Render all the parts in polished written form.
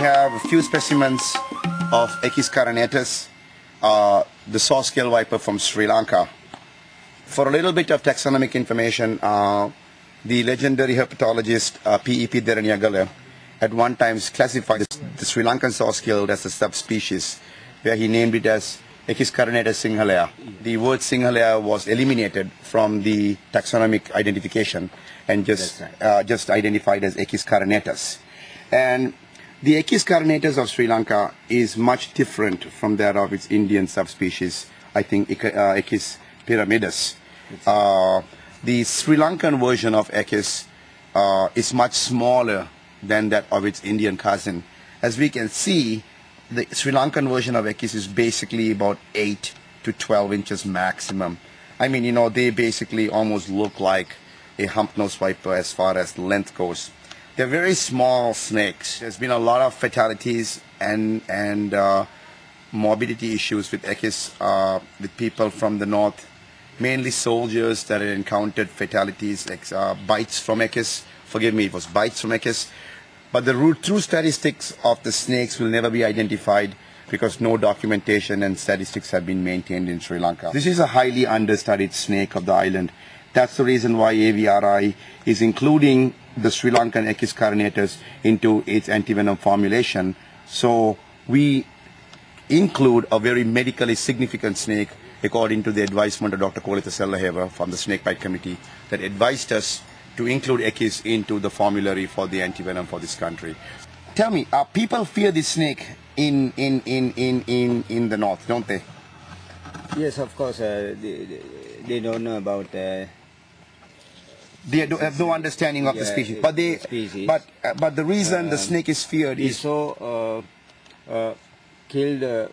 have a few specimens of Echis carinatus, the saw-scale viper from Sri Lanka. For a little bit of taxonomic information, the legendary herpetologist P.E.P. Deraniagala at one time classified the Sri Lankan saw-scale as a subspecies, where he named it as Echis carinatus Sinhalaya. The word Sinhalaya was eliminated from the taxonomic identification and just identified as Echis carinatus. And the Echis carinatus of Sri Lanka is much different from that of its Indian subspecies, I think Echis pyramidus. The Sri Lankan version of Echis is much smaller than that of its Indian cousin. As we can see, the Sri Lankan version of Echis is basically about 8 to 12 inches maximum. I mean, you know, they basically almost look like a hump-nosed viper as far as length goes. They're very small snakes. There's been a lot of fatalities and morbidity issues with Echis with people from the north, mainly soldiers that had encountered fatalities like bites from Echis. Forgive me, it was bites from Echis. But the true statistics of the snakes will never be identified because no documentation and statistics have been maintained in Sri Lanka. This is a highly understudied snake of the island. That's the reason why AVRI is including the Sri Lankan Echis carinatus into its antivenom formulation. So we include a very medically significant snake according to the advisement of Dr. Kolita Sellaheva from the Snakebite Committee that advised us to include Echis into the formulary for the antivenom for this country. Tell me, people fear this snake in the north, don't they? Yes, of course. They don't know about. They have no understanding of the species, but but the reason the snake is feared is so killed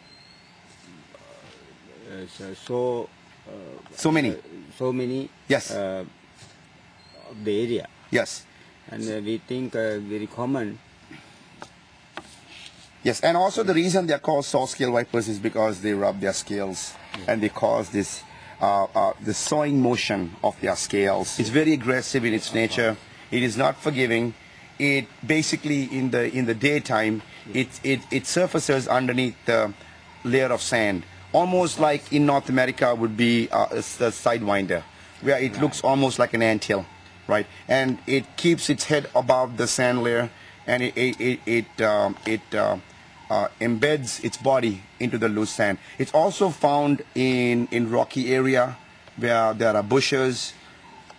so many. Yes. Of the area. Yes. And we think very common. Yes, and also the reason they are called saw-scale vipers is because they rub their scales and they cause this the sawing motion of their scales. It's very aggressive in its nature. It is not forgiving. It basically in the daytime it surfaces underneath the layer of sand, almost like in North America would be a sidewinder, where it looks almost like an anthill. Right, and it keeps its head above the sand layer, and it embeds its body into the loose sand. It's also found in rocky area where there are bushes,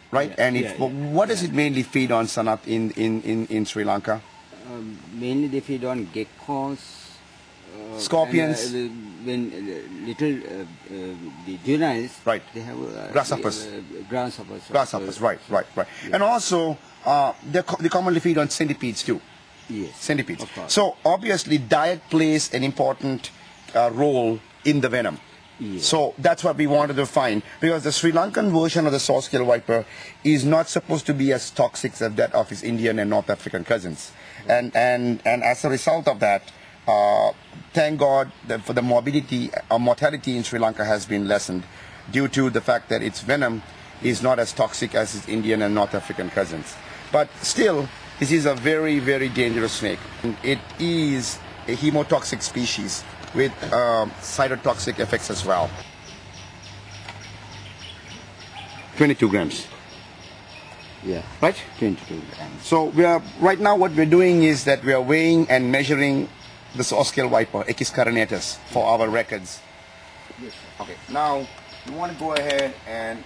right? What does it mainly feed on, Sanat, in Sri Lanka? Mainly they feed on geckos, scorpions. When little the juveniles, right, they have grasshoppers. Grasshoppers, right. Yeah. And also they commonly feed on centipedes too. Yes, centipedes. So obviously diet plays an important role in the venom. Yes. So that's what we wanted to find, because the Sri Lankan version of the saw-scale viper is not supposed to be as toxic as that of its Indian and North African cousins, and as a result of that, thank God that for the morbidity or mortality in Sri Lanka has been lessened due to the fact that its venom is not as toxic as its Indian and North African cousins. But still, this is a very, very dangerous snake. It is a hemotoxic species with cytotoxic effects as well. 22 grams. Yeah. Right? 22 grams. So right now what we're doing is that we are weighing and measuring the saw-scale viper, Echis carinatus, for our records. Yes. Okay, now you want to go ahead and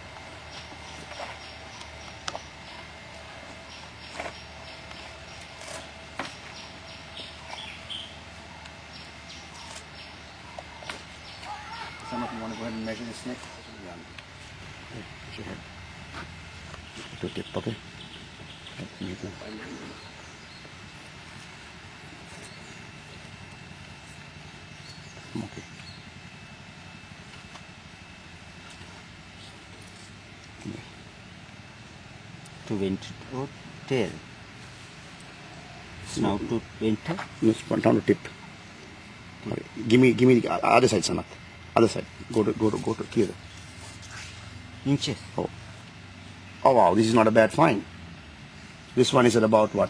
you want to go ahead and measure the snake? Yeah. To tip, okay? Okay. To vent or tail? Snout to venter? Let's put down the tip. Okay. Give me the other side, Sanat. Other side. Go to here. Inches. Oh wow, this is not a bad find. This one is at about what?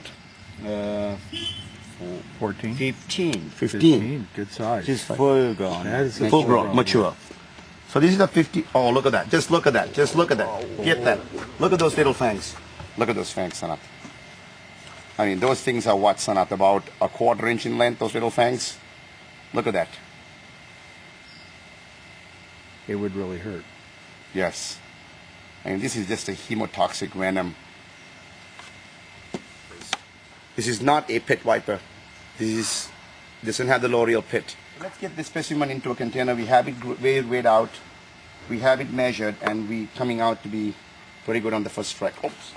14? 15. 15. Good size. Just full grown. That is a Full grown, mature. So this is a 50. Oh, look at that. Just look at that. Just look at that. Get that. Look at those little fangs. Look at those fangs, Sanat. I mean, those things are what, Sanat? About a quarter inch in length, those little fangs? Look at that. It would really hurt. Yes. I mean, this is just a hemotoxic venom. This is not a pit viper. This doesn't have the L'Oreal pit. Let's get this specimen into a container. We have it weighed out. We have it measured, and we coming out to be very good on the first strike. Oops.